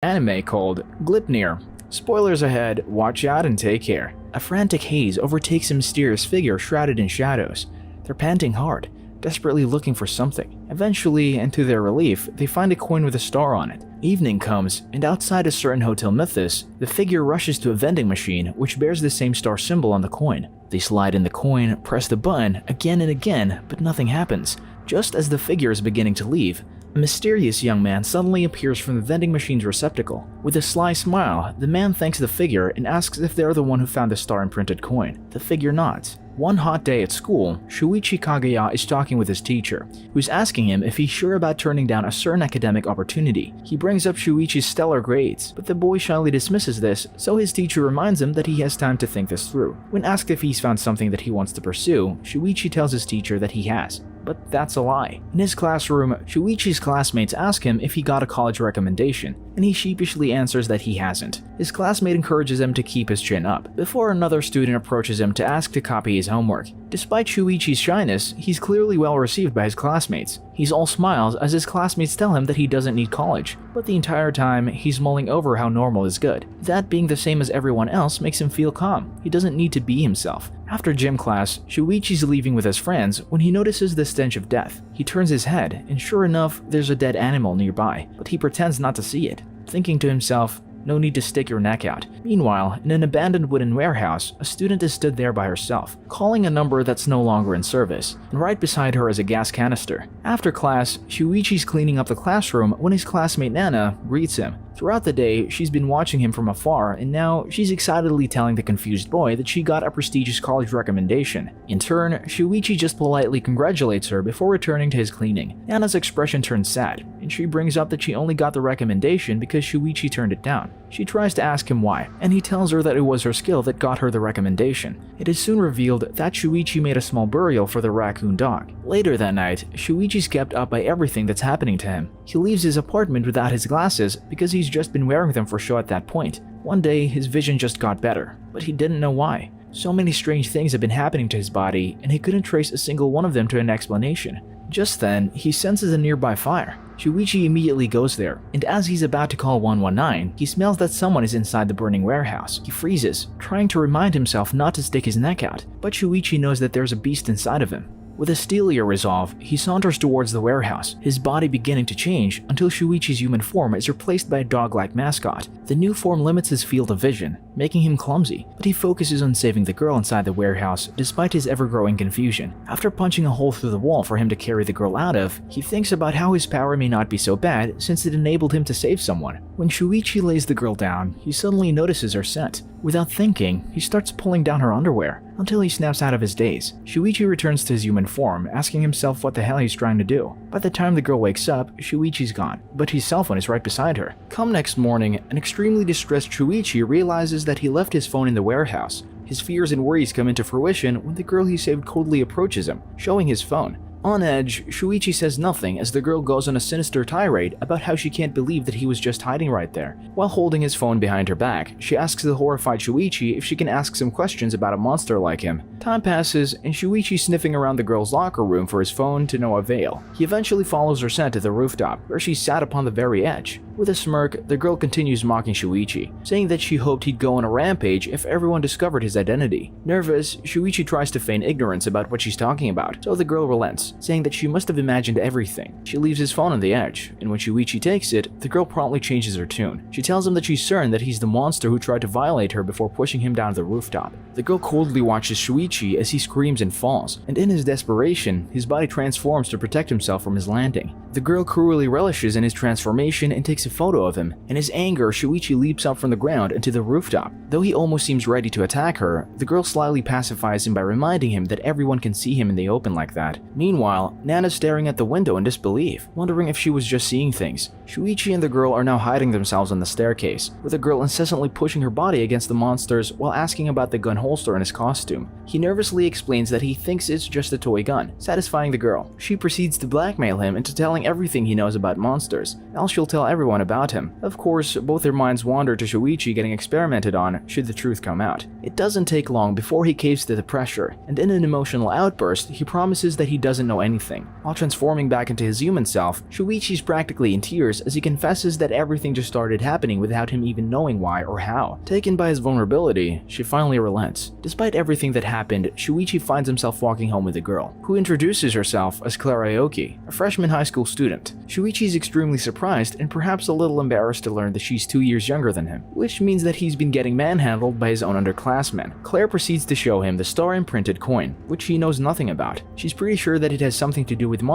Anime called Gleipnir. Spoilers ahead, watch out and take care. A frantic haze overtakes a mysterious figure shrouded in shadows. They're panting hard, desperately looking for something. Eventually, and to their relief, they find a coin with a star on it. Evening comes, and outside a certain Hotel Mythos, the figure rushes to a vending machine which bears the same star symbol on the coin. They slide in the coin, press the button again and again, but nothing happens. Just as the figure is beginning to leave, a mysterious young man suddenly appears from the vending machine's receptacle. With a sly smile, the man thanks the figure and asks if they're the one who found the star-imprinted coin. The figure nods. One hot day at school, Shuichi Kagaya is talking with his teacher, who's asking him if he's sure about turning down a certain academic opportunity. He brings up Shuichi's stellar grades, but the boy shyly dismisses this, so his teacher reminds him that he has time to think this through. When asked if he's found something that he wants to pursue, Shuichi tells his teacher that he has. But that's a lie. In his classroom, Shuichi's classmates ask him if he got a college recommendation, and he sheepishly answers that he hasn't. His classmate encourages him to keep his chin up, before another student approaches him to ask to copy his homework. Despite Shuichi's shyness, he's clearly well received by his classmates. He's all smiles as his classmates tell him that he doesn't need college, but the entire time, he's mulling over how normal is good. That being the same as everyone else makes him feel calm. He doesn't need to be himself. After gym class, Shuichi's leaving with his friends when he notices the stench of death. He turns his head, and sure enough, there's a dead animal nearby, but he pretends not to see it, thinking to himself, no need to stick your neck out. Meanwhile, in an abandoned wooden warehouse, a student is stood there by herself, calling a number that's no longer in service, and right beside her is a gas canister. After class, Shuichi's cleaning up the classroom when his classmate Nana greets him. Throughout the day, she's been watching him from afar, and now she's excitedly telling the confused boy that she got a prestigious college recommendation. In turn, Shuichi just politely congratulates her before returning to his cleaning. Nana's expression turns sad, and she brings up that she only got the recommendation because Shuichi turned it down. She tries to ask him why, and he tells her that it was her skill that got her the recommendation. It is soon revealed that Shuichi made a small burial for the raccoon dog. Later that night, Shuichi's kept up by everything that's happening to him. He leaves his apartment without his glasses because he's just been wearing them for show at that point. One day, his vision just got better, but he didn't know why. So many strange things have been happening to his body, and he couldn't trace a single one of them to an explanation. Just then, he senses a nearby fire. Shuichi immediately goes there, and as he's about to call 119, he smells that someone is inside the burning warehouse. He freezes, trying to remind himself not to stick his neck out, but Shuichi knows that there's a beast inside of him. With a steelier resolve, he saunters towards the warehouse, his body beginning to change until Shuichi's human form is replaced by a dog-like mascot. The new form limits his field of vision, making him clumsy, but he focuses on saving the girl inside the warehouse despite his ever-growing confusion. After punching a hole through the wall for him to carry the girl out of, he thinks about how his power may not be so bad since it enabled him to save someone. When Shuichi lays the girl down, he suddenly notices her scent. Without thinking, he starts pulling down her underwear, until he snaps out of his daze. Shuichi returns to his human form, asking himself what the hell he's trying to do. By the time the girl wakes up, Shuichi's gone, but his cell phone is right beside her. Come next morning, an extremely distressed Shuichi realizes that he left his phone in the warehouse. His fears and worries come into fruition when the girl he saved coldly approaches him, showing his phone. On edge, Shuichi says nothing as the girl goes on a sinister tirade about how she can't believe that he was just hiding right there. While holding his phone behind her back, she asks the horrified Shuichi if she can ask some questions about a monster like him. Time passes, and Shuichi's sniffing around the girl's locker room for his phone to no avail. He eventually follows her scent to the rooftop, where she sat upon the very edge. With a smirk, the girl continues mocking Shuichi, saying that she hoped he'd go on a rampage if everyone discovered his identity. Nervous, Shuichi tries to feign ignorance about what she's talking about, so the girl relents, saying that she must have imagined everything. She leaves his phone on the edge, and when Shuichi takes it, the girl promptly changes her tune. She tells him that she's certain that he's the monster who tried to violate her before pushing him down the rooftop. The girl coldly watches Shuichi as he screams and falls, and in his desperation, his body transforms to protect himself from his landing. The girl cruelly relishes in his transformation and takes a photo of him. In his anger, Shuichi leaps up from the ground into the rooftop. Though he almost seems ready to attack her, the girl slyly pacifies him by reminding him that everyone can see him in the open like that. Meanwhile, Nana's staring at the window in disbelief, wondering if she was just seeing things. Shuichi and the girl are now hiding themselves on the staircase, with the girl incessantly pushing her body against the monsters while asking about the gun holster in his costume. He nervously explains that he thinks it's just a toy gun, satisfying the girl. She proceeds to blackmail him into telling telling everything he knows about monsters, else she'll tell everyone about him. Of course, both their minds wander to Shuichi getting experimented on should the truth come out. It doesn't take long before he caves to the pressure, and in an emotional outburst, he promises that he doesn't know anything. While transforming back into his human self, Shuichi's practically in tears as he confesses that everything just started happening without him even knowing why or how. Taken by his vulnerability, she finally relents. Despite everything that happened, Shuichi finds himself walking home with a girl, who introduces herself as Clara Aoki, a freshman high school student. Shuichi is extremely surprised and perhaps a little embarrassed to learn that she's 2 years younger than him, which means that he's been getting manhandled by his own underclassmen. Claire proceeds to show him the star-imprinted coin, which he knows nothing about. She's pretty sure that it has something to do with